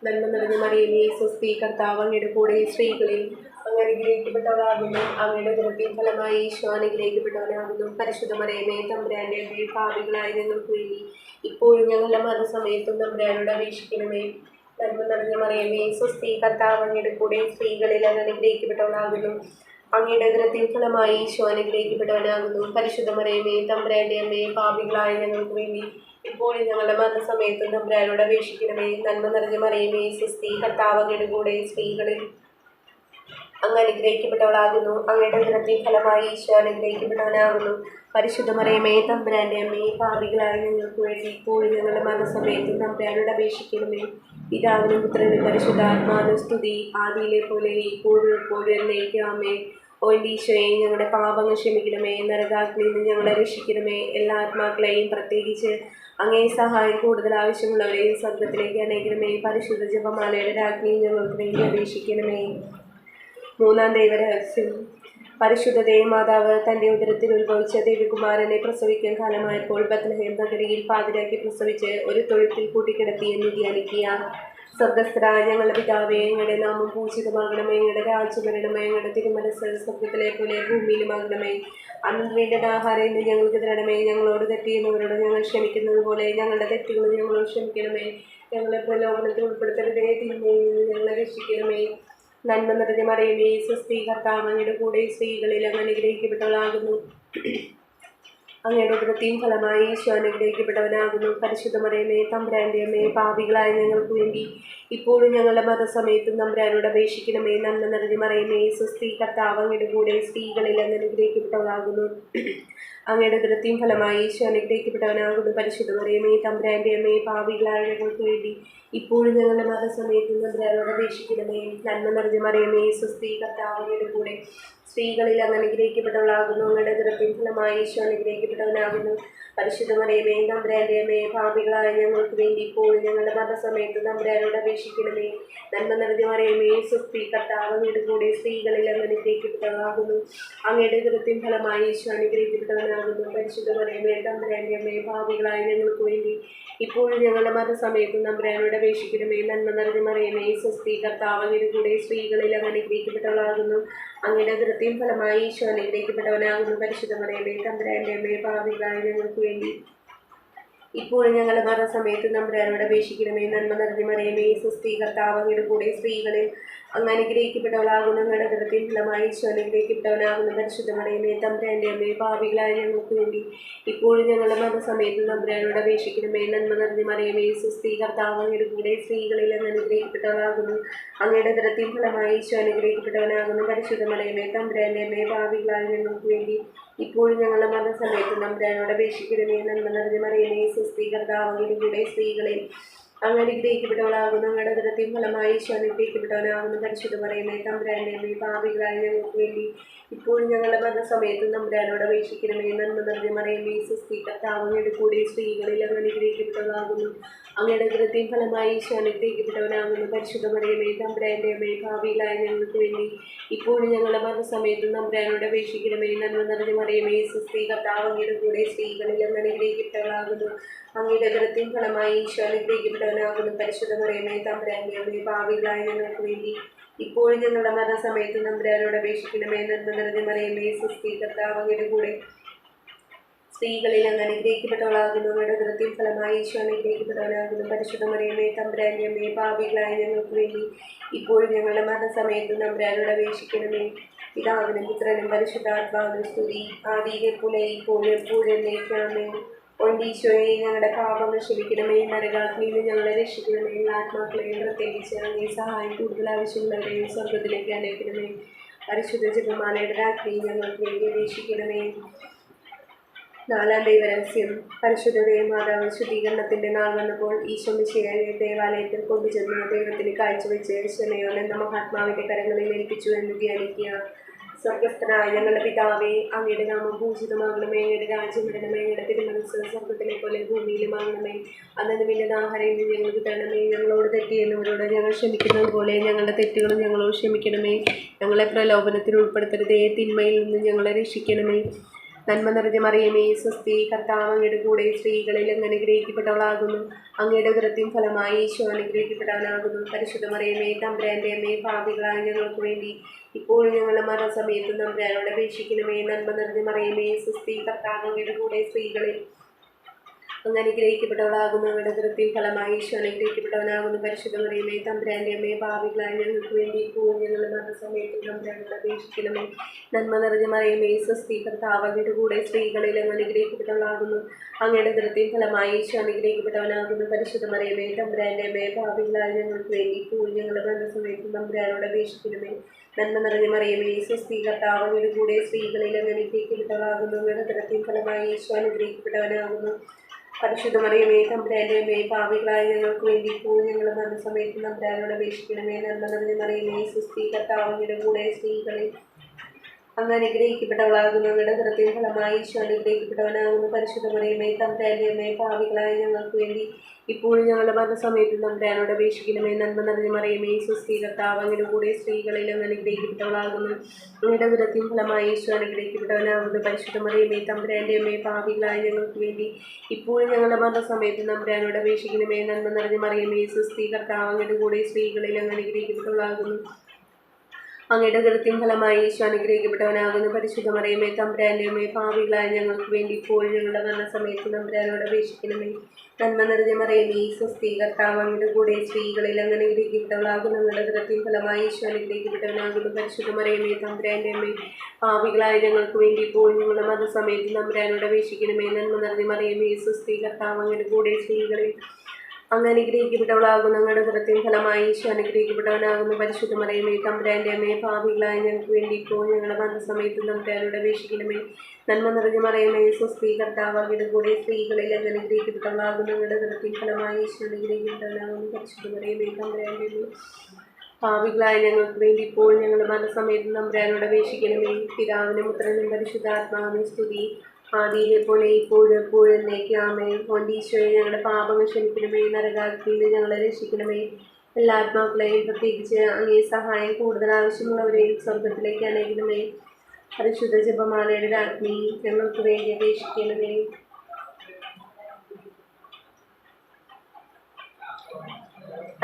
നന്മ നിറഞ്ഞ മറിയമേ സ്വസ്തി, കർത്താവ് അങ്ങയുടെ കൂടെ, സ്ത്രീകളിൽ അങ്ങ് അനുഗ്രഹിക്കപ്പെട്ടവളാകുന്നു. അങ്ങയുടെ ഉദരത്തിൻ ഫലമായി ഈശോ അനുഗ്രഹിക്കപ്പെട്ടവനാകുന്നു. പരിശുദ്ധ മറിയമേ തമ്പുരാന്റെ അമ്മേ, പാപികളായ ഞങ്ങൾക്ക് വേണ്ടി ഇപ്പോഴും ഞങ്ങളുടെ മരണസമയത്തും തമ്പുരാനോട് അപേക്ഷിക്കണമേ. നന്മ നിറഞ്ഞ മറിയമേ സ്വസ്തി, കർത്താവ് അങ്ങയുടെ കൂടെ, സ്ത്രീകളിൽ അങ്ങ് അനുഗ്രഹിക്കപ്പെട്ടവളാകുന്നു. അങ്ങയുടെ ഉദരത്തിൻ ഫലമായി ഈശോ അനുഗ്രഹിക്കപ്പെട്ടവനാകുന്നു. പരിശുദ്ധ മറിയമേ തമ്പുരാന്റെ അമ്മേ, പാപികളായ ഞങ്ങൾക്ക് വേണ്ടി ഇപ്പോഴും ഞങ്ങളുടെ മരണസമയത്തും തമ്പുരാനോട് അപേക്ഷിക്കണമേ. നന്മ നിറഞ്ഞ മറിയമേ സ്വസ്തി, കർത്താവ് അങ്ങയുടെ കൂടെ, സ്ത്രീകളിൽ അങ്ങ് അനുഗ്രഹിക്കപ്പെട്ടവളാകുന്നു. അങ്ങയുടെ ഉദരത്തിൻ ഫലമായി ഈശോ അനുഗ്രഹിക്കപ്പെട്ടവനാകുന്നു. പരിശുദ്ധ മറിയമേ തമ്പുരാന്റെ അമ്മേ, പാപികളായ ഞങ്ങൾക്ക് വേണ്ടി ഇപ്പോഴും ഞങ്ങളുടെ മരണസമയത്തും തമ്പുരാനോട് അപേക്ഷിക്കണമേ. പിതാവിനും പുത്രനും പരിശുദ്ധാത്മാവിനും സ്തുതി, ആദിയിലെ പോലെ ഇപ്പോഴും എപ്പോഴും എന്നേക്കും ആമേൻ. ഓ ഈശോയെ, ഞങ്ങളുടെ പാപങ്ങൾ ക്ഷമിക്കണമേ. നരകാഗ്നിയിൽ നിന്ന് ഞങ്ങളെ രക്ഷിക്കണമേ. എല്ലാ ആത്മാക്കളെയും, പ്രത്യേകിച്ച് അങ്ങേ സഹായം കൂടുതൽ ആവശ്യമുള്ളവരെയും സ്വർഗത്തിലേക്ക് അനയിക്കണമേ. പരിശുദ്ധ ജപമാലയുടെ രാജ്ഞി ഞങ്ങൾക്ക് വേണ്ടി അപേക്ഷിക്കണമേ. മൂന്നാം ദൈവരഹസ്യം. പരിശുദ്ധ ദേവമാതാവ് തൻ്റെ ഉദരത്തിൽ ഉത്ഭവിച്ച ദേവകുമാരനെ പ്രസവിക്കാൻ കാലമായപ്പോൾ ബത്ലഹേം നഗരിയിൽ പാതിരാക്കി പ്രസവിച്ച് ഒരു തൊഴുത്തിൽ കൂട്ടിക്കിടത്തി എന്ന് ധ്യാനിക്കുക. സ്വർഗസ്ഥരായ ഞങ്ങളുടെ പിതാവേ, ഞങ്ങളുടെ നാമം പൂജിതമാകണമേ, ഞങ്ങളുടെ രാജ്യം വരണമേ, ഞങ്ങളുടെ തിരുമനസ്സ് സ്വർഗത്തിലെ പോലെ ഭൂമിയിലുമാകണമേ. അന്ന് വേണ്ട ആഹാരം ഇന്ന് ഞങ്ങൾക്ക് തരണമേ, ഞങ്ങളോട് തെറ്റ് ചെയ്യുന്നവരോട് ഞങ്ങൾ ക്ഷമിക്കുന്നത് പോലെ ഞങ്ങളുടെ തെറ്റുകൾ ഞങ്ങളോട് ക്ഷമിക്കണമേ. ഞങ്ങളെ പ്രലോഭനത്തിൽ ഉൾപ്പെടുത്തരുതേ, തിന്മയിൽ നിന്ന് ഞങ്ങളെ രക്ഷിക്കണമേ. നന്മ നിറഞ്ഞ മറിയമേ, സ്വസ്തി, കർത്താവ് അങ്ങയുടെ കൂടെ സ്ത്രീകളിൽ അങ്ങ് അനുഗ്രഹിക്കപ്പെട്ടവളാകുന്നു. അങ്ങയുടെ ഉദരത്തിൻ ഫലമായി ഈശോ അനുഗ്രഹിക്കപ്പെട്ടവനാകുന്നു. പരിശുദ്ധ മറിയമേ, തമ്പുരാന്റെ അമ്മേ, പാപികളായ ഞങ്ങൾക്ക് വേണ്ടി ഇപ്പോഴും ഞങ്ങളുടെ മരണസമയത്തും തമ്പുരാനോട് അപേക്ഷിക്കണമേ. നന്മ നിറഞ്ഞ മറിയമേ, സ്വസ്തി, കർത്താവ് അങ്ങയുടെ കൂടെ സ്ത്രീകളിൽ അങ്ങ് അനുഗ്രഹിക്കപ്പെട്ടവളാകുന്നു. അങ്ങയുടെ ഉദരത്തിൻ ഫലമായി ഈശോ അനുഗ്രഹിക്കപ്പെട്ടവനാകുന്നു. പരിശുദ്ധ മറിയമേ, തമ്പുരാന്റെ അമ്മേ, പാപികളായ ഞങ്ങൾക്ക് വേണ്ടി ഇപ്പോഴും ഞങ്ങളുടെ മരണസമയത്തും തമ്പുരാനോട് അപേക്ഷിക്കണമേ. നന്മ നിറഞ്ഞ മറിയമേ, സ്വസ്തി, കർത്താവ് അങ്ങയുടെ കൂടെ സ്ത്രീകളിൽ അങ്ങ് അനുഗ്രഹിക്കപ്പെട്ടവളാകുന്നു. അങ്ങയുടെ ഉദരത്തിൻ ഫലമായി ഈശോ അനുഗ്രഹിക്കപ്പെട്ടവനാകുന്നു. പരിശുദ്ധ മറിയമേ, തമ്പുരാന്റെ അമ്മേ, പാപികളായ ഞങ്ങൾക്ക് വേണ്ടി ഇപ്പോഴും ഞങ്ങളുടെ മരണസമയത്ത് തമ്പുരാനോട് അപേക്ഷിക്കണമേ. നന്മ നിറഞ്ഞ മറിയമേ, സ്വസ്തി, കർത്താവ് അങ്ങയുടെ കൂടെ സ്ത്രീകളിൽ അങ്ങ് അനുഗ്രഹിക്കപ്പെട്ടവളാകുന്നു. അങ്ങയുടെ ഉദരത്തിൻ ഫലമായി ഈശോ അനുഗ്രഹിക്കപ്പെട്ടവനാകുന്നു. പരിശുദ്ധ മറിയമേ, തമ്പുരാന്റെ അമ്മേ, പാപികളായ ഞങ്ങൾക്ക് വേണ്ടി ഇപ്പോഴും ഞങ്ങളുടെ മരണസമയത്ത് തമ്പുരാനോട് അപേക്ഷിക്കണമേ. നന്മ നിറഞ്ഞ മറിയമേ, സ്വസ്തി, കർത്താവ് അങ്ങയുടെ കൂടെ സ്ത്രീകളിൽ അങ്ങ് അനുഗ്രഹിക്കപ്പെട്ടവളാകുന്നു. അങ്ങയുടെ ഉദരത്തിൻ ഫലമായി ഈശോ അനുഗ്രഹിക്കപ്പെട്ടവനാകുന്നു. പരിശുദ്ധ മറിയമേ, തമ്പുരാന്റെ അമ്മേ, പാപികളായ ഞങ്ങൾക്ക് വേണ്ടി ഇപ്പോഴും ഞങ്ങളുടെ മരണസമയത്ത് തമ്പുരാനോട് അപേക്ഷിക്കണമേ. നന്മ നിറഞ്ഞ മറിയമേ, സ്വസ്തി, കർത്താവ് അങ്ങയുടെ കൂടെ സ്ത്രീകളിൽ അങ്ങ് അനുഗ്രഹിക്കപ്പെട്ടവളാകുന്നു. അങ്ങയുടെ ഉദരത്തിൻ ഫലമായി ഈശോ അനുഗ്രഹിക്കപ്പെട്ടവനാകുന്നു. പരിശുദ്ധ മറിയമേ, തമ്പുരാന്റെ അമ്മേ, പാപികളായ ഞങ്ങൾക്ക് വേണ്ടി ഇപ്പോഴും ഞങ്ങളുടെ മരണസമയത്ത് തമ്പുരാനോട് അപേക്ഷിക്കണമേ. നന്മ നിറഞ്ഞ മറിയമേ, സ്വസ്തി, കർത്താവ് അങ്ങയുടെ കൂടെ സ്ത്രീകളിൽ അങ്ങ് അനുഗ്രഹിക്കപ്പെട്ടവളാകുന്നു. അങ്ങയുടെ ഉദരത്തിൻ ഫലമായി ഈശോ അനുഗ്രഹിക്കപ്പെട്ടവനാകുന്നു. പരിശുദ്ധ മറിയമേ, തമ്പുരാന്റെ അമ്മേ, പാപികളായ ഞങ്ങൾക്ക് വേണ്ടി ഇപ്പോഴും ഞങ്ങളുടെ മരണസമയത്ത് തമ്പുരാനോട് അപേക്ഷിക്കണമേ. നന്മ നിറഞ്ഞ മറിയമേ, സ്വസ്തി, കർത്താവ് അങ്ങയുടെ കൂടെ സ്ത്രീകളിൽ അങ്ങ് അനുഗ്രഹിക്കപ്പെട്ടവളാകുന്നു. അങ്ങയുടെ ഉദരത്തിൻ ഫലമായി ഈശോ അനുഗ്രഹിക്കപ്പെട്ടവനാകുന്നു. പരിശുദ്ധ മറിയമേ, തമ്പുരാന്റെ അമ്മേ, പാപികളായ ഞങ്ങൾക്ക് വേണ്ടി ഇപ്പോഴും ഞങ്ങളുടെ മരണസമയത്ത് തമ്പുരാനോട് അപേക്ഷിക്കണമേ. നന്മ നിറഞ്ഞ മറിയമേ, സ്വസ്തി, കർത്താവ് അങ്ങയുടെ കൂടെ സ്ത്രീകളിൽ അങ്ങ് അനുഗ്രഹിക്കപ്പെട്ടവളാകുന്നു. അങ്ങയുടെ ഉദരത്തിൻ ഫലമായി ഈശോ അനുഗ്രഹിക്കപ്പെട്ടവനാകുന്നു. പരിശുദ്ധ മറിയമേ, തമ്പുരാന്റെ അമ്മേ, പാപികളായ ഞങ്ങൾക്ക് വേണ്ടി ഇപ്പോഴും ഞങ്ങളുടെ മരണസമയത്ത് തമ്പുരാനോട് അപേക്ഷിക്കണമേ. നന്മ നിറഞ്ഞ മറിയമേ, സ്വസ്തി, കർത്താവ് അങ്ങയുടെ കൂടെ സ്ത്രീകളിൽ അങ്ങ് അനുഗ്രഹിക്കപ്പെട്ടവളാകുന്നു. അങ്ങയുടെ ഉദരത്തിൻ ഫലമായി ഈശോ അനുഗ്രഹിക്കപ്പെട്ടവനാകുന്നു. പരിശുദ്ധ മറിയമേ, തമ്പുരാന്റെ അമ്മേ, പാപികളായ ഞങ്ങൾക്ക് വേണ്ടി ഇപ്പോഴും ഞങ്ങളുടെ മരണസമയത്ത് തമ്പുരാനോട് അപേക്ഷിക്കണമേ. നന്മ നിറഞ്ഞ മറിയമേ, സ്വസ്തി, കർത്താവ് അങ്ങയുടെ കൂടെ സ്ത്രീകളിൽ അങ്ങ് അനുഗ്രഹിക്കപ്പെട്ടവളാകുന്നു. അങ്ങയുടെ ഉദരത്തിൻ ഫലമായി ഈശോ അനുഗ്രഹിക്കപ്പെട്ടവനാകുന്നു. പരിശുദ്ധ മറിയമേ, തമ്പുരാന്റെ അമ്മേ, പാപികളായ ഞങ്ങൾക്ക് വേണ്ടി ഇപ്പോഴും ഞങ്ങളുടെ മരണസമയത്ത് തമ്പുരാനോട് അപേക്ഷിക്കണമേ. പിതാവിനും പുത്രനും പരിശുദ്ധാത്മാവിനും സ്തുതി, ആദിയിലെ പോലെ ഇപ്പോഴും എപ്പോഴും എന്നേക്കുമാമേൻ. ഈശോയെ, ഞങ്ങളുടെ പാപങ്ങൾ ക്ഷമിക്കണമേ. നരകാഗ്നിയിൽ നിന്ന് ഞങ്ങളെ രക്ഷിക്കണമേ. ആത്മാക്കളെയും പ്രത്യേകിച്ച് അങ്ങേ സഹായം കൂടുതൽ ആവശ്യമുള്ളവരെയും സ്വർഗത്തിലേക്ക് അനയിക്കണമേ. പരിശുദ്ധ ജപമാലയുടെ രാത്രി ഞങ്ങൾക്ക് വേണ്ടി അപേക്ഷിക്കണമേ. നാലാം ദൈവരഹസ്യം. പരിശുദ്ധ ദേവമാതാവ് ശുദ്ധീകരണത്തിന്റെ നാൾ വന്നപ്പോൾ ഈശോ മിശിഹായെ ദേവാലയത്തിൽ കൊണ്ടുചെന്ന് ദൈവത്തിന് കാഴ്ചവെച്ച് ശമയോൻ എന്ന മഹാത്മാവിന്റെ കരങ്ങളിൽ ഏൽപ്പിച്ചു എന്ന് ധ്യാനിക്കുക. സ്വർഗസ്ഥനായ ഞങ്ങളുടെ പിതാവേ, അങ്ങയുടെ നാമം പൂജിതമാകണമേ. അങ്ങയുടെ രാജ്യം വരണമേ. അങ്ങയുടെ തിരുമനസ്സ് സ്വർഗത്തിലെ പോലെ ഭൂമിയിലുമാകണമേ. അന്നു വേണ്ടുന്ന ആഹാരം ഇന്ന് ഞങ്ങൾക്ക് തരണമേ. ഞങ്ങളോട് തെറ്റ് ചെയ്യുന്നവരോട് ഞങ്ങൾ ക്ഷമിക്കുന്നത് പോലെ ഞങ്ങളുടെ തെറ്റുകളും ഞങ്ങളോട് ക്ഷമിക്കണമേ. ഞങ്ങളെ പ്രലോഭനത്തിൽ ഉൾപ്പെടുത്തരുതേ, തിന്മയിൽ നിന്ന് ഞങ്ങളെ രക്ഷിക്കണമേ. നന്മ നിറഞ്ഞ മറിയമേ, സ്വസ്തി, കർത്താവ് അങ്ങയുടെ കൂടെ സ്ത്രീകളിൽ അങ്ങ് അനുഗ്രഹിക്കപ്പെട്ടവളാകുന്നു. അങ്ങയുടെ ഉദരത്തിൻ ഫലമായി ഈശോ അനുഗ്രഹിക്കപ്പെട്ടവനാകുന്നു. പരിശുദ്ധ മറിയമേ, തമ്പുരാന്റെ അമ്മേ, പാപികളായ ഞങ്ങൾക്ക് വേണ്ടി ഇപ്പോഴും ഞങ്ങളുടെ മരണസമയത്ത് തമ്പുരാനോട് അപേക്ഷിക്കണമേ. നന്മ നിറഞ്ഞ മറിയമേ, സ്വസ്തി, കർത്താവ് അങ്ങയുടെ കൂടെ സ്ത്രീകളിൽ അങ്ങ് അനുഗ്രഹിക്കപ്പെട്ടവളാകുന്നു. അങ്ങയുടെ ഉദരത്തിൻ ഫലമായി ഈശോ അനുഗ്രഹിക്കപ്പെട്ടവനാകുന്നു. പരിശുദ്ധ മറിയമേ, തമ്പുരാന്റെ അമ്മേ, പാപികളായ ഞങ്ങൾക്ക് വേണ്ടി ഇപ്പോഴും ഞങ്ങളുടെ മരണസമയത്ത് തമ്പുരാനോട് അപേക്ഷിക്കണമേ. നന്മ നിറഞ്ഞ മറിയമേ, സ്വസ്തി, കർത്താവ് അങ്ങയുടെ കൂടെ സ്ത്രീകളിൽ അങ്ങ് അനുഗ്രഹിക്കപ്പെട്ടവളാകുന്നു. അങ്ങയുടെ ഉദരത്തിൻ ഫലമായി ഈശോ അനുഗ്രഹിക്കപ്പെട്ടവനാകുന്നു. പരിശുദ്ധ മറിയമേ, തമ്പുരാന്റെ അമ്മേ, പാപികളായ ഞങ്ങൾക്ക് വേണ്ടി ഇപ്പോഴും ഞങ്ങളുടെ മരണസമയത്ത് തമ്പുരാനോട് അപേക്ഷിക്കണമേ. നന്മ നിറഞ്ഞ മറിയമേ, സ്വസ്തി, കർത്താവ് അങ്ങയുടെ കൂടെ സ്ത്രീകളിൽ അങ്ങ് അനുഗ്രഹിക്കപ്പെട്ടവളാകുന്നു. അങ്ങയുടെ ഉദരത്തിൻ ഫലമായി ഈശോ അനുഗ്രഹിക്കപ്പെട്ടവനാകുന്നു. പരിശുദ്ധ മറിയമേ, തമ്പുരാന്റെ അമ്മേ, പാപികളായ ഞങ്ങൾക്ക് വേണ്ടി ഇപ്പോഴും ഞങ്ങളുടെ മരണസമയത്ത് തമ്പുരാനോട് അപേക്ഷിക്കണമേ. നന്മ നിറഞ്ഞ മറിയമേ, സ്വസ്തി, കർത്താവ് അങ്ങയുടെ കൂടെ സ്ത്രീകളിൽ അങ്ങ് അനുഗ്രഹിക്കപ്പെട്ടവളാകുന്നു. അങ്ങയുടെ ഉദരത്തിൻ ഫലമായി ഈശോ അനുഗ്രഹിക്കപ്പെട്ടവനാകുന്നു. പരിശുദ്ധ മറിയമേ തമ്പുരാന്റെ അമ്മേ, പാപികളായ ഞങ്ങൾക്ക് വേണ്ടി ഇപ്പോഴും ഞങ്ങളുടെ മരണസമയത്ത് തമ്പുരാനോട് അപേക്ഷിക്കണമേ. നന്മ നിറഞ്ഞ മറിയമേ, സ്വസ്തി, കർത്താവ് അങ്ങയുടെ കൂടെ സ്ത്രീകളിൽ അങ്ങ് അനുഗ്രഹിക്കപ്പെട്ടവളാകുന്നു. അങ്ങയുടെ ഉദരത്തിൻ ഫലമായി ഈശോ അനുഗ്രഹിക്കപ്പെട്ടവനാകുന്നു. പരിശുദ്ധ മറിയമേ തമ്പുരാന്റെ അമ്മേ, പാപികളായ ഞങ്ങൾക്ക് വേണ്ടി ഇപ്പോഴും ഞങ്ങളുടെ മരണസമയത്ത് തമ്പുരാനോട് അപേക്ഷിക്കണമേ. നന്മ നിറഞ്ഞ മറിയമേ, സ്വസ്തി, കർത്താവ് അങ്ങയുടെ കൂടെ സ്ത്രീകളിൽ അങ്ങ് അനുഗ്രഹിക്കപ്പെട്ടവളാകുന്നു. അങ്ങയുടെ ഉദരത്തിൻ ഫലമായി ഈശോ അനുഗ്രഹിക്കപ്പെട്ടവനാകുന്നു. പരിശുദ്ധ മറിയമേ തമ്പുരാന്റെ അമ്മേ, പാപികളായ ഞങ്ങൾക്ക് വേണ്ടി ഇപ്പോഴും ഞങ്ങളുടെ മരണസമയത്ത് തമ്പുരാനോട് അപേക്ഷിക്കണമേ. നന്മ നിറഞ്ഞ മറിയമേ, സ്വസ്തി, കർത്താവ് അങ്ങയുടെ കൂടെ സ്ത്രീകളിൽ അങ്ങ് അനുഗ്രഹിക്കപ്പെട്ടവളാകുന്നു. അങ്ങയുടെ ഉദരത്തിൻ ഫലമായി ഈശോ അനുഗ്രഹിക്കപ്പെട്ടവനാകുന്നു. പരിശുദ്ധ മറിയമേ തമ്പുരാന്റെ അമ്മേ, പാപികളായ ഞങ്ങൾക്ക് വേണ്ടി ഇപ്പോഴും ഞങ്ങളുടെ മരണസമയത്ത് തമ്പുരാനോട് അപേക്ഷിക്കണമേ. നന്മ നിറഞ്ഞ മറിയമേ, സ്വസ്തി, കർത്താവ് അങ്ങയുടെ കൂടെ സ്ത്രീകളിൽ അങ്ങ് അനുഗ്രഹിക്കപ്പെട്ടവളാകുന്നു. അങ്ങയുടെ ഉദരത്തിൻ ഫലമായി ഈശോ അനുഗ്രഹിക്കപ്പെട്ടവനാകുന്നു. പരിശുദ്ധ മറിയമേ തമ്പുരാന്റെ അമ്മേ, പാപികളായ ഞങ്ങൾക്ക് വേണ്ടി ഇപ്പോൾ ഞങ്ങളുടെ മരണസമയത്ത് തമ്പുരാനോട് അപേക്ഷിക്കണമേ. നന്മ നിറഞ്ഞ മറിയമേ, സ്വസ്തി, കർത്താവ് അങ്ങയുടെ കൂടെ സ്ത്രീകളിൽ അങ്ങ് അനുഗ്രഹിക്കപ്പെട്ടവളാകുന്നു. അങ്ങയുടെ ഉദരത്തിൻ ഫലമായി ഈശോ അനുഗ്രഹിക്കപ്പെട്ടവനാകുന്നു. പരിശുദ്ധ മറിയമേ തമ്പുരാന്റെ അമ്മേ, പാപികളായ ഞങ്ങൾക്ക് വേണ്ടി ഇപ്പോൾ ഞങ്ങളുടെ മരണസമയത്ത് തമ്പുരാനോട് അപേക്ഷിക്കണമേ. പിതാവിനും പുത്രനും പരിശുദ്ധാത്മാവിനും സ്തുതി, ആദിയിലെ പോലെ ഇപ്പോഴും എപ്പോഴും എന്നേക്കും ആമേൻ. ഈശോയെ ഞങ്ങളുടെ പാപങ്ങൾ ക്ഷമിക്കണമേ. നരകാഗ്നിയിൽ നിന്ന് ഞങ്ങളെ രക്ഷിക്കണമേ. എല്ലാ ആത്മാക്കളെയും, പ്രത്യേകിച്ച് അങ്ങേ സഹായം കൂടുതൽ ആവശ്യമുള്ളവരെയും സ്വർഗത്തിലേക്ക് അനേകണമേ. പരിശുദ്ധ ജപമാലയുടെ രാജ്ഞി, ഞങ്ങൾക്ക് വേണ്ടി അപേക്ഷിക്കണമേ.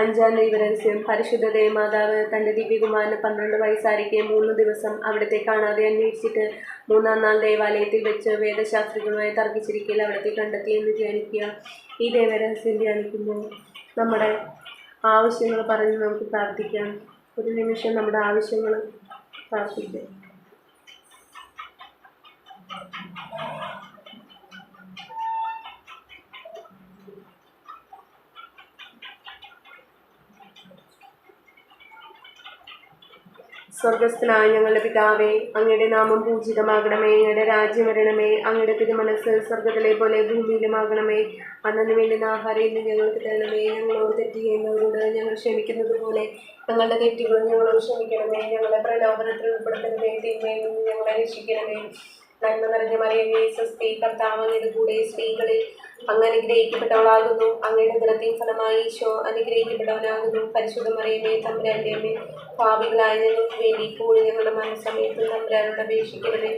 അഞ്ചാം ദൈവരഹസ്യം. പരിശുദ്ധ ദേവമാതാവ് തൻ്റെ ദിവ്യകുമാരന് 12 വയസ്സായിരിക്കെ 3 ദിവസം അവിടത്തെ കാണാതെ അന്വേഷിച്ചിട്ട് 3-ാം നാൾ ദേവാലയത്തിൽ വെച്ച് വേദശാസ്ത്രികളുമായി തർക്കിച്ചിരിക്കൽ അവിടത്തെ കണ്ടെത്തിയെന്ന് ധ്യാനിക്കുക. ഈ ദേവരഹസ്യം ധ്യാനിക്കുമ്പോൾ നമ്മുടെ ആവശ്യങ്ങൾ പറഞ്ഞ് നമുക്ക് പ്രാർത്ഥിക്കാം. ഒരു നിമിഷം നമ്മുടെ ആവശ്യങ്ങൾ പ്രാർത്ഥിക്കാം. സ്വർഗസ്ഥനായ ഞങ്ങളുടെ പിതാവേ, അങ്ങയുടെ നാമം പൂജിതമാകണമേ. അങ്ങയുടെ രാജ്യം വരണമേ. അങ്ങയുടെ തിരുമനസ്സ് സ്വർഗത്തിലെ പോലെ ഭൂമിയിലുമാകണമേ. അന്നു വേണ്ടുന്ന ആഹാരം ഇന്ന് ഞങ്ങൾക്ക് തരണമേ. ഞങ്ങളോട് തെറ്റ് ചെയ്യുന്നവരോട് ഞങ്ങൾ ക്ഷമിക്കുന്നത് പോലെ ഞങ്ങളുടെ തെറ്റുകളും ഞങ്ങളോട് ക്ഷമിക്കണമേ. ഞങ്ങളെ പ്രലോഭനത്തിൽ ഉൾപ്പെടുത്തരുതേ, തിന്മയിൽ നിന്ന് ഞങ്ങളെ രക്ഷിക്കണമേ. നന്മ നിറഞ്ഞ മറിയമേ, സ്വസ്തി, കർത്താവ് അങ്ങയുടെ കൂടെ സ്ത്രീകളിൽ അങ്ങ് അനുഗ്രഹിക്കപ്പെട്ടവളാകുന്നു. അങ്ങയുടെ ഉദരത്തിൻ ഫലമായി ഈശോ അനുഗ്രഹിക്കപ്പെട്ടവനാകുന്നു. പരിശുദ്ധ മറിയമേ തമ്പുരാന്റെ അമ്മേ, പാപികളായ ഞങ്ങൾക്ക് വേണ്ടി ഇപ്പോഴും ഞങ്ങളുടെ മരണസമയത്ത് തമ്പുരാനോട് അപേക്ഷിക്കണമേ.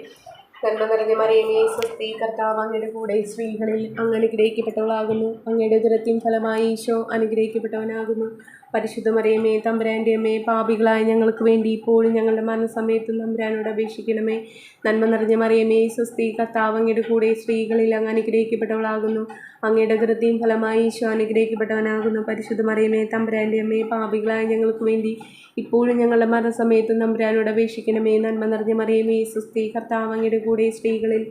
നന്മ നിറഞ്ഞ മറിയമേ, സ്വസ്തി, കർത്താവ് അങ്ങയുടെ കൂടെ സ്ത്രീകളിൽ അങ്ങ് അനുഗ്രഹിക്കപ്പെട്ടവളാകുന്നു. അങ്ങയുടെ ഉദരത്തിൻ ഫലമായി ഈശോ അനുഗ്രഹിക്കപ്പെട്ടവനാകുന്നു. പരിശുദ്ധ മറിയമേ തമ്പുരാന്റെ അമ്മേ, പാപികളായ ഞങ്ങൾക്ക് വേണ്ടി ഇപ്പോഴും ഞങ്ങളുടെ മരണസമയത്ത് തമ്പുരാനോട് അപേക്ഷിക്കണമേ. നന്മ നിറഞ്ഞ മറിയമേ, സ്വസ്തി, കർത്താവ് അങ്ങയുടെ കൂടെ സ്ത്രീകളിൽ അങ്ങ് അനുഗ്രഹിക്കപ്പെട്ടവളാകുന്നു. അങ്ങയുടെ ഉദരത്തിൻ ഫലമായി ഈശോ അനുഗ്രഹിക്കപ്പെട്ടവനാകുന്നു. പരിശുദ്ധ മറിയമേ തമ്പുരാന്റെ അമ്മേ, പാപികളായ ഞങ്ങൾക്ക് വേണ്ടി ഇപ്പോഴും ഞങ്ങളുടെ മരണസമയത്ത് തമ്പുരാനോട് അപേക്ഷിക്കണമേ. നന്മ നിറഞ്ഞ മറിയമേ, സ്വസ്തി, കർത്താവ് അങ്ങയുടെ കൂടെ സ്ത്രീകളിൽ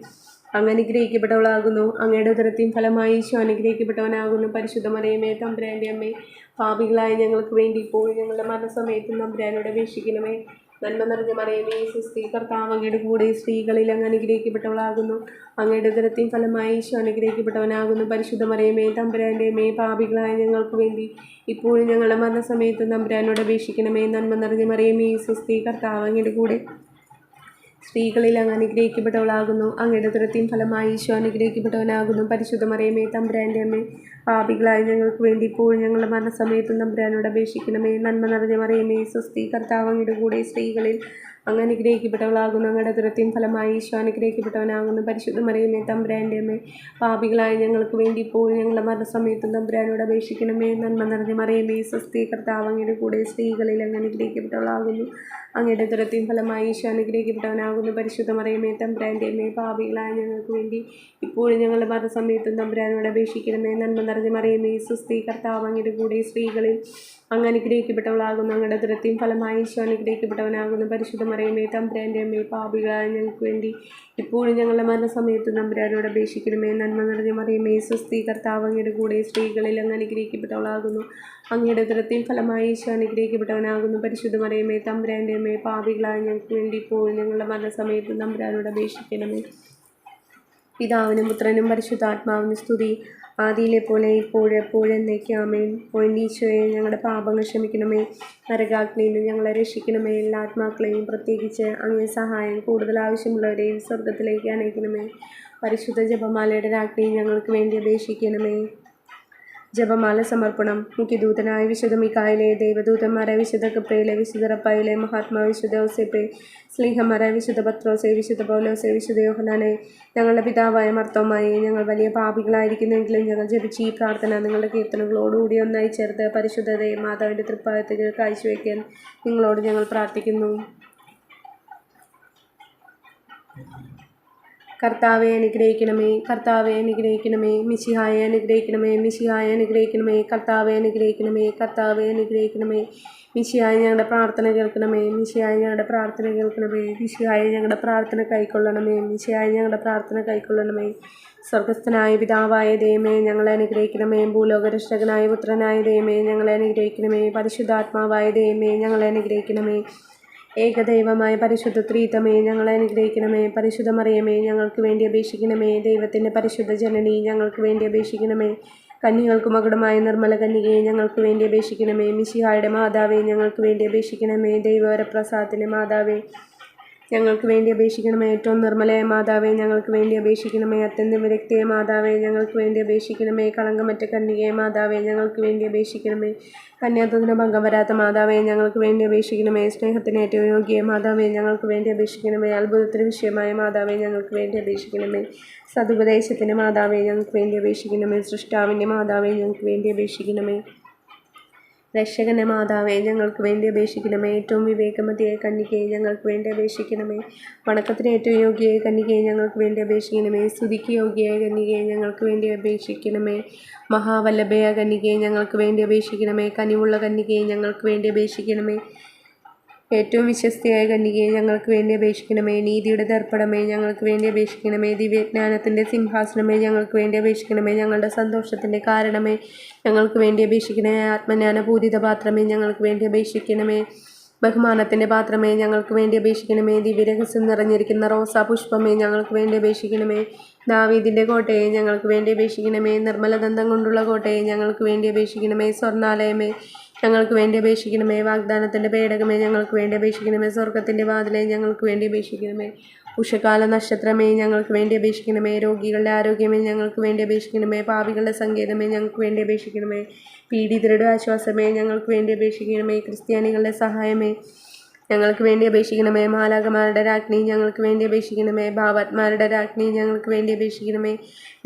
അങ്ങ് അനുഗ്രഹിക്കപ്പെട്ടവളാകുന്നു. അങ്ങയുടെ ഉദരത്തിൻ ഫലമായി ഈശോ അനുഗ്രഹിക്കപ്പെട്ടവനാകുന്നു. പരിശുദ്ധ മറിയമേ തമ്പുരാന്റെ അമ്മേ, പാപികളായ ഞങ്ങൾക്ക് വേണ്ടി ഇപ്പോഴും ഞങ്ങളുടെ മരണസമയത്തും തമ്പുരാനോട് അപേക്ഷിക്കണമേ. നന്മ നിറഞ്ഞ മറിയമേ, സ്വസ്തി, കർത്താവ് അങ്ങയുടെ കൂടെ സ്ത്രീകളിൽ അങ്ങ് അനുഗ്രഹിക്കപ്പെട്ടവളാകുന്നു. അങ്ങയുടെ ഉദരത്തിൻ ഫലമായി ഈശോ അനുഗ്രഹിക്കപ്പെട്ടവനാകുന്നു. പരിശുദ്ധ മറിയമേ തമ്പുരാന്റെ അമ്മേ, പാപികളായ ഞങ്ങൾക്ക് വേണ്ടി ഇപ്പോഴും ഞങ്ങളുടെ മരണസമയത്തും തമ്പുരാനോട് അപേക്ഷിക്കണമേ. നന്മ നിറഞ്ഞ മറിയമേ, സ്വസ്തി, കർത്താവ് അങ്ങയുടെ കൂടെ സ്ത്രീകളിൽ അങ്ങ് അനുഗ്രഹിക്കപ്പെട്ടവളാകുന്നു. അങ്ങയുടെ ഉദരത്തിൻ ഫലമായി ഈശോ അനുഗ്രഹിക്കപ്പെട്ടവനാകുന്നു. പരിശുദ്ധ മറിയമേ തമ്പുരാന്റെ അമ്മേ, പാപികളായ ഞങ്ങൾക്ക് വേണ്ടി ഇപ്പോഴും ഞങ്ങളുടെ മരണസമയത്തും തമ്പുരാനോട് അപേക്ഷിക്കണമേ. നന്മ നിറഞ്ഞ മറിയമേ, സ്വസ്തി, കർത്താവ് അങ്ങയുടെ കൂടെ സ്ത്രീകളിൽ അങ്ങ് അനുഗ്രഹിക്കപ്പെട്ടവളാകുന്നു. അങ്ങയുടെ ഉദരത്തിൻ ഫലമായി ഈശോ അനുഗ്രഹിക്കപ്പെട്ടവനാകുന്നു. പരിശുദ്ധ മറിയമേ തമ്പുരാന്റെ അമ്മേ, പാപികളായ ഞങ്ങൾക്ക് വേണ്ടി ഇപ്പോഴും ഞങ്ങളുടെ മരണസമയത്തും തമ്പുരാനോട് അപേക്ഷിക്കണമേ. നന്മ നിറഞ്ഞ മറിയമേ, സ്വസ്തി, കർത്താവ് അങ്ങയുടെ കൂടെ സ്ത്രീകളിൽ അങ്ങ് അനുഗ്രഹിക്കപ്പെട്ടവളാകുന്നു. അങ്ങയുടെ ഉദരത്തിൻ ഫലമായി ഈശോ അനുഗ്രഹിക്കപ്പെട്ടവനാകുന്നു. പരിശുദ്ധ മറിയമേ തമ്പുരാന്റെ അമ്മേ, പാപികളായ ഞങ്ങൾക്ക് വേണ്ടി ഇപ്പോഴും ഞങ്ങളുടെ മരണസമയത്തും തമ്പുരാനോട് അപേക്ഷിക്കണമേ. നന്മ നിറഞ്ഞ മറിയമേ, സ്വസ്തി, കർത്താവ് അങ്ങയുടെ കൂടെ സ്ത്രീകളിൽ അങ്ങ് അനുഗ്രഹിക്കപ്പെട്ടവളാകുന്നു. അങ്ങയുടെ ഉദരത്തിൻ ഫലമായി ഈശോ അനുഗ്രഹിക്കപ്പെട്ടവനാകുന്നു. പരിശുദ്ധ മറിയമേ തമ്പുരാന്റെ അമ്മേ, പാപികളായ ഞങ്ങൾക്ക് വേണ്ടി ഇപ്പോഴും ഞങ്ങളുടെ മരണസമയത്തും തമ്പുരാനോട് അപേക്ഷിക്കണമേ. നന്മ നിറഞ്ഞ മറിയമേ, സ്വസ്തി, കർത്താവ് അങ്ങയുടെ കൂടെ സ്ത്രീകളിൽ അങ്ങ് അനുഗ്രഹിക്കപ്പെട്ടവളാകുന്നു. അങ്ങയുടെ ഉദരത്തിൻ ഫലമായി ഈശോ അനുഗ്രഹിക്കപ്പെട്ടവനാകുന്നു. പരിശുദ്ധ മറിയമേ തമ്പുരാന്റെ അമ്മേ, പാപികളായ ഞങ്ങൾക്ക് വേണ്ടി ഇപ്പോഴും ഞങ്ങളുടെ മരണസമയത്തും തമ്പുരാനോട് അപേക്ഷിക്കണമേ. പിതാവിനും പുത്രനും പരിശുദ്ധാത്മാവിനും സ്തുതി, ആദിയിലെ പോലെ ഇപ്പോഴും എപ്പോഴും എന്നേക്കും ആമേൻ. ഓ എൻ്റെ ഈശോയെ, ഞങ്ങളുടെ പാപങ്ങൾ ക്ഷമിക്കണമേ, നരകാഗ്നിയിൽ നിന്ന് ഞങ്ങളെ രക്ഷിക്കണമേ. എല്ലാ ആത്മാക്കളെയും, പ്രത്യേകിച്ച് അങ്ങേ സഹായം കൂടുതൽ ആവശ്യമുള്ളവരെയും സ്വർഗത്തിലേക്ക് അണയ്ക്കണമേ. പരിശുദ്ധ ജപമാലയുടെ രാജ്ഞി ഞങ്ങൾക്ക് വേണ്ടി അപേക്ഷിക്കണമേ. ജപമാല സമർപ്പണം. മുഖ്യദൂതനായ വിശുദ്ധ മിഖായേലേ, ദൈവദൂതന്മാരായ വിശുദ്ധ ഗബ്രിയേലേ, വിശുദ്ധ റഫായേലേ, മഹാത്മാ വിശുദ്ധ ഔസേപ്പേ, സ്ലീഹന്മാരായ വിശുദ്ധ പത്രോസേ, വിശുദ്ധ പൗലോസേ, വിശുദ്ധ യോഹന്നാനേ, ഞങ്ങളുടെ പിതാവായ മർത്തോമായേ, ഞങ്ങൾ വലിയ പാപികളായിരിക്കുന്നെങ്കിലും ഞങ്ങൾ ജപിച്ച ഈ പ്രാർത്ഥന നിങ്ങളുടെ കീർത്തനങ്ങളോടുകൂടി ഒന്നായി ചേർത്ത് പരിശുദ്ധതയെ മാതാവിൻ്റെ തൃപ്പാദത്തിൽ കാഴ്ചവെക്കാൻ നിങ്ങളോട് ഞങ്ങൾ പ്രാർത്ഥിക്കുന്നു. കർത്താവെ അനുഗ്രഹിക്കണമേ, കർത്താവെ അനുഗ്രഹിക്കണമേ. മിശിഹായെ അനുഗ്രഹിക്കണമേ, മിശിഹായെ അനുഗ്രഹിക്കണമേ. കർത്താവെ അനുഗ്രഹിക്കണമേ, കർത്താവെ അനുഗ്രഹിക്കണമേ. മിശിഹായെ ഞങ്ങളുടെ പ്രാർത്ഥന കേൾക്കണമേ, മിശിഹായെ ഞങ്ങളുടെ പ്രാർത്ഥന കേൾക്കണമേ. മിശിഹായെ ഞങ്ങളുടെ പ്രാർത്ഥന കൈക്കൊള്ളണമേ, മിശിഹായെ ഞങ്ങളുടെ പ്രാർത്ഥന കൈക്കൊള്ളണമേ. സ്വർഗസ്ഥനായ പിതാവായ ദൈവമേ, ഞങ്ങളെ അനുഗ്രഹിക്കണമേ. ഭൂലോകരക്ഷകനായ പുത്രനായ ദൈവമേ, ഞങ്ങളെ അനുഗ്രഹിക്കണമേ. പരിശുദ്ധാത്മാവായ ദൈവമേ, ഞങ്ങളെ അനുഗ്രഹിക്കണമേ. ഏകദൈവമായ പരിശുദ്ധ ത്രിത്വമേ, ഞങ്ങളെ അനുഗ്രഹിക്കണമേ. പരിശുദ്ധ മറിയമേ, ഞങ്ങൾക്ക് വേണ്ടി അപേക്ഷിക്കണമേ. ദൈവത്തിൻ്റെ പരിശുദ്ധ ജനനി, ഞങ്ങൾക്ക് വേണ്ടി അപേക്ഷിക്കണമേ. കന്യകൾക്ക് മകുടമായ നിർമ്മല കന്യകയെ, ഞങ്ങൾക്ക് വേണ്ടി അപേക്ഷിക്കണമേ. മിശിഹായുടെ മാതാവേ, ഞങ്ങൾക്ക് വേണ്ടി അപേക്ഷിക്കണമേ. ദൈവവരപ്രസാദത്തിൻ്റെ മാതാവേ, ഞങ്ങൾക്ക് വേണ്ടി അപേക്ഷിക്കണമേ. ഏറ്റവും നിർമ്മലയായ മാതാവേ, ഞങ്ങൾക്ക് വേണ്ടി അപേക്ഷിക്കണമേ. അത്യന്തം വിരക്തിയായ മാതാവേ, ഞങ്ങൾക്ക് വേണ്ടി അപേക്ഷിക്കണമേ. കളങ്കമറ്റ കന്യകയെ മാതാവേ, ഞങ്ങൾക്ക് വേണ്ടി അപേക്ഷിക്കണമേ. കന്യാത്വത്തിന് ഭംഗം വരാത്ത മാതാവേ, ഞങ്ങൾക്ക് വേണ്ടി അപേക്ഷിക്കണമേ. സ്നേഹത്തിന് ഏറ്റവും യോഗ്യ മാതാവേ, ഞങ്ങൾക്ക് വേണ്ടി അപേക്ഷിക്കണമേ. അത്ഭുതത്തിന് വിഷയമായ മാതാവേ, ഞങ്ങൾക്ക് വേണ്ടി അപേക്ഷിക്കണമേ. സതുപദേശത്തിൻ്റെ മാതാവേ, ഞങ്ങൾക്ക് വേണ്ടി അപേക്ഷിക്കണമേ. സൃഷ്ടാവിൻ്റെ മാതാവേ, ഞങ്ങൾക്ക് വേണ്ടി അപേക്ഷിക്കണമേ. രക്ഷകന്റെ മാതാവേ, ഞങ്ങൾക്ക് വേണ്ടി അപേക്ഷിക്കണമേ. ഏറ്റവും വിവേകമതിയായ കന്യകയെ, ഞങ്ങൾക്ക് വേണ്ടി അപേക്ഷിക്കണമേ. വണക്കത്തിന് ഏറ്റവും യോഗ്യയായ കന്യകയെ, ഞങ്ങൾക്ക് വേണ്ടി അപേക്ഷിക്കണമേ. സ്തുതിക്ക് യോഗ്യയായ കന്യകയെ, ഞങ്ങൾക്ക് വേണ്ടി അപേക്ഷിക്കണമേ. മഹാവല്ലഭയായ കന്യകയെ, ഞങ്ങൾക്ക് വേണ്ടി അപേക്ഷിക്കണമേ. കനിവുള്ള കന്യകയെ, ഞങ്ങൾക്ക് വേണ്ടി അപേക്ഷിക്കണമേ. ഏറ്റവും വിശ്വസ്തയായ കന്യകയെ, ഞങ്ങൾക്ക് വേണ്ടി അപേക്ഷിക്കണമേ. നീതിയുടെ ദർപ്പണമേ, ഞങ്ങൾക്ക് വേണ്ടി അപേക്ഷിക്കണമേ. ദിവ്യജ്ഞാനത്തിൻ്റെ സിംഹാസനമേ, ഞങ്ങൾക്ക് വേണ്ടി അപേക്ഷിക്കണമേ. ഞങ്ങളുടെ സന്തോഷത്തിൻ്റെ കാരണമേ, ഞങ്ങൾക്ക് വേണ്ടി അപേക്ഷിക്കണമേ. ആത്മജ്ഞാനപൂരിത പാത്രമേ, ഞങ്ങൾക്ക് വേണ്ടി അപേക്ഷിക്കണമേ. ബഹുമാനത്തിൻ്റെ പാത്രമേ, ഞങ്ങൾക്ക് വേണ്ടി അപേക്ഷിക്കണമേ. ദിവ്യരഹസ്യം നിറഞ്ഞിരിക്കുന്ന റോസാ പുഷ്പമേ, ഞങ്ങൾക്ക് വേണ്ടി അപേക്ഷിക്കണമേ. ദാവീദിൻ്റെ കോട്ടയെ, ഞങ്ങൾക്ക് വേണ്ടി അപേക്ഷിക്കണമേ. നിർമ്മലദന്തം കൊണ്ടുള്ള കോട്ടയെ, ഞങ്ങൾക്ക് വേണ്ടി അപേക്ഷിക്കണമേ. സ്വർണ്ണാലയമേ, ഞങ്ങൾക്ക് വേണ്ടി അപേക്ഷിക്കണമേ. വാഗ്ദാനത്തിൻ്റെ പേടകമേ, ഞങ്ങൾക്ക് വേണ്ടി അപേക്ഷിക്കണമേ. സ്വർഗത്തിൻ്റെ വാതിലെ, ഞങ്ങൾക്ക് വേണ്ടി അപേക്ഷിക്കണമേ. ഉഷകാല നക്ഷത്രമേ, ഞങ്ങൾക്ക് വേണ്ടി അപേക്ഷിക്കണമേ. രോഗികളുടെ ആരോഗ്യമേ, ഞങ്ങൾക്ക് വേണ്ടി അപേക്ഷിക്കണമേ. പാപികളുടെ സങ്കേതമേ, ഞങ്ങൾക്ക് വേണ്ടി അപേക്ഷിക്കണമേ. പീഡിതരുടെ ആശ്വാസമേ, ഞങ്ങൾക്ക് വേണ്ടി അപേക്ഷിക്കണമേ. ക്രിസ്ത്യാനികളുടെ സഹായമേ, ഞങ്ങൾക്ക് വേണ്ടി അപേക്ഷിക്കണമേ. മാലാഖമാരുടെ രാജ്ഞി, ഞങ്ങൾക്ക് വേണ്ടി അപേക്ഷിക്കണമേ. ഭാവാത്മാരുടെ രാജ്ഞി, ഞങ്ങൾക്ക് വേണ്ടി അപേക്ഷിക്കണമേ.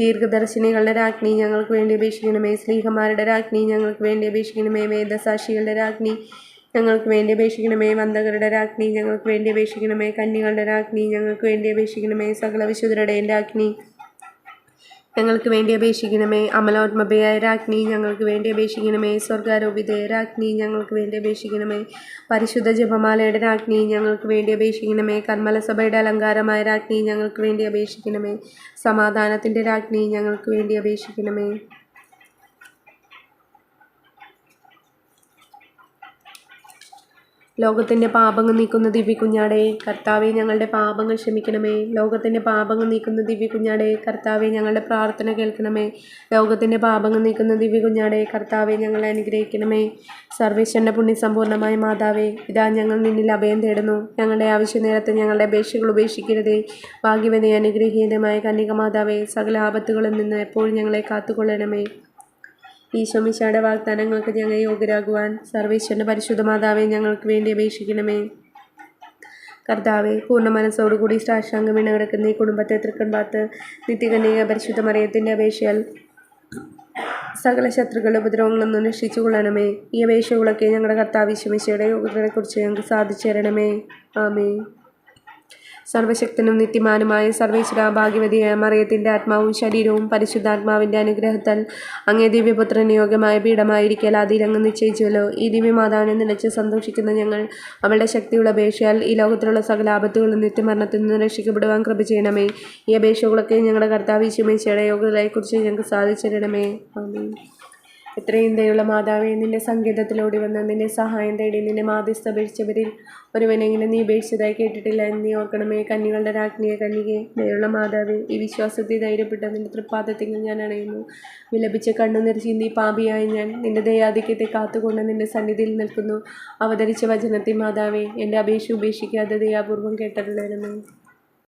ദീർഘദർശിനികളുടെ രാജ്ഞി, ഞങ്ങൾക്ക് വേണ്ടി അപേക്ഷിക്കണമേ. സ്ലീഹന്മാരുടെ രാജ്ഞി, ഞങ്ങൾക്ക് വേണ്ടി അപേക്ഷിക്കണമേ. വേദസാക്ഷികളുടെ രാജ്ഞി, ഞങ്ങൾക്ക് വേണ്ടി അപേക്ഷിക്കണമേ. വന്ദകരുടെ രാജ്ഞി, ഞങ്ങൾക്ക് വേണ്ടി അപേക്ഷിക്കണമേ. കന്യകളുടെ രാജ്ഞി, ഞങ്ങൾക്ക് വേണ്ടി അപേക്ഷിക്കണമേ. സകല വിശുദ്ധരുടെയും രാജ്ഞി, ഞങ്ങൾക്ക് വേണ്ടി അപേക്ഷിക്കണമേ. അമലോത്മഭയായ രാജ്ഞി, ഞങ്ങൾക്ക് വേണ്ടി അപേക്ഷിക്കണമേ. സ്വർഗാരോപിതയായ രാജ്ഞി, ഞങ്ങൾക്ക് വേണ്ടി അപേക്ഷിക്കണമേ. പരിശുദ്ധ ജപമാലയുടെ രാജ്ഞി, ഞങ്ങൾക്ക് വേണ്ടി അപേക്ഷിക്കണമേ. കർമ്മലസഭയുടെ അലങ്കാരമായ രാജ്ഞി, ഞങ്ങൾക്ക് വേണ്ടി അപേക്ഷിക്കണമേ. സമാധാനത്തിൻ്റെ രാജ്ഞി, ഞങ്ങൾക്ക് വേണ്ടി അപേക്ഷിക്കണമേ. ലോകത്തിൻ്റെ പാപങ്ങൾ നീക്കുന്ന ദിവ്യകുഞ്ഞാടേ, കർത്താവെ ഞങ്ങളുടെ പാപങ്ങൾ ക്ഷമിക്കണമേ. ലോകത്തിൻ്റെ പാപങ്ങൾ നീക്കുന്ന ദിവ്യകുഞ്ഞാടേ, കർത്താവെ ഞങ്ങളുടെ പ്രാർത്ഥന കേൾക്കണമേ. ലോകത്തിൻ്റെ പാപങ്ങൾ നീക്കുന്ന ദിവ്യകുഞ്ഞാടേ, കർത്താവെ ഞങ്ങളെ അനുഗ്രഹിക്കണമേ. സർവേശ്വരൻ്റെ പുണ്യസമ്പൂർണ്ണമായ മാതാവേ, ഇതാ ഞങ്ങൾ നിന്നിൽ അഭയം തേടുന്നു. ഞങ്ങളുടെ ആവശ്യ നേരത്ത് ഞങ്ങളുടെ അപേക്ഷകൾ ഉപേക്ഷിക്കരുതേ. ഭാഗ്യവതി അനുഗ്രഹീതമായ കന്യക മാതാവേ, സകല ആപത്തുകളിൽ നിന്ന് എപ്പോഴും ഞങ്ങളെ കാത്തുകൊള്ളണമേ. ഈശോമിശിഹായുടെ വാഗ്ദാനങ്ങൾക്ക് ഞങ്ങൾ യോഗ്യരാകുവാൻ സർവേശ്വരൻ്റെ പരിശുദ്ധ മാതാവേ, ഞങ്ങൾക്ക് വേണ്ടി അപേക്ഷിക്കണമേ. കർത്താവെ, പൂർണ്ണ മനസ്സോടുകൂടി സാഷ്ടാംഗം വീണ് കിടക്കുന്ന ഈ കുടുംബത്തെ തൃക്കൺപാത്ത് നിത്യകന്യക പരിശുദ്ധ മറിയത്തിൻ്റെ അപേക്ഷയാൽ സകല ശത്രുക്കളുടെ ഉപദ്രവങ്ങളൊന്നും രക്ഷിച്ചു കൊള്ളണമേ. ഈ അപേക്ഷകളൊക്കെ ഞങ്ങളുടെ കർത്താവ് ഈശോമിശിഹായുടെ യോഗ്യതയെക്കുറിച്ച് ഞങ്ങൾക്ക് സാധിച്ചു തരണമേ. ആമേൻ. സർവശക്തനും നിത്യമാനുമായ സർവേശ്വര ഭാഗ്യവതിയായ മറിയത്തിൻ്റെ ആത്മാവും ശരീരവും പരിശുദ്ധാത്മാവിൻ്റെ അനുഗ്രഹത്താൽ അങ്ങേ ദിവ്യപുത്രന് യോഗ്യമായ പീഠമായിരിക്കൽ അതിലങ്ങ് നിശ്ചയിച്ചുവല്ലോ. ഈ ദിവ്യമാതാവിനെ നിലച്ച് സന്തോഷിക്കുന്ന ഞങ്ങൾ അവളുടെ ശക്തിയുള്ള അപേക്ഷയാൽ ഈ ലോകത്തിലുള്ള സകല ആപത്തുകളും നിത്യമരണത്തിൽ നിന്ന് രക്ഷിക്കപ്പെടുവാൻ കൃപ ചെയ്യണമേ. ഈ അപേക്ഷകളൊക്കെ ഞങ്ങളുടെ കർത്താവ് ഈശോമിശിഹായുടെ യോഗ്യതയെക്കുറിച്ച് ഞങ്ങൾക്ക് സാധിച്ചു തരണമേ. ആമേൻ. ഇത്രയും ദയുള്ള മാതാവേ, നിന്റെ സങ്കേതത്തിലോടി വന്ന് നിന്റെ സഹായം തേടി നിന്നെ മാധ്യസ്ഥ അപേക്ഷിച്ചവരിൽ ഒരുവനെങ്കിലും നീ ഉപേക്ഷിച്ചതായി കേട്ടിട്ടില്ല എന്ന് നീ ഓർക്കണമേ. കന്യകളുടെ രാജ്ഞിയെ കന്യകെ, ദയുള്ള മാതാവേ, ഈ വിശ്വാസത്തിൽ ധൈര്യപ്പെട്ട നിന്റെ തൃപ്പാദത്തിൽ ഞാൻ അണയുന്നു. വിലപിച്ച് കണ്ണുനീർ ചിന്തി പാപിയായ ഞാൻ നിന്റെ ദയാധിക്യത്തെ കാത്തുകൊണ്ട് നിന്റെ സന്നിധിയിൽ നിൽക്കുന്നു. അവതരിച്ച വചനത്തിൽ മാതാവേ, എൻ്റെ അപേക്ഷ ഉപേക്ഷിക്കാതെ ദയാപൂർവം കേട്ടരുളണമേ.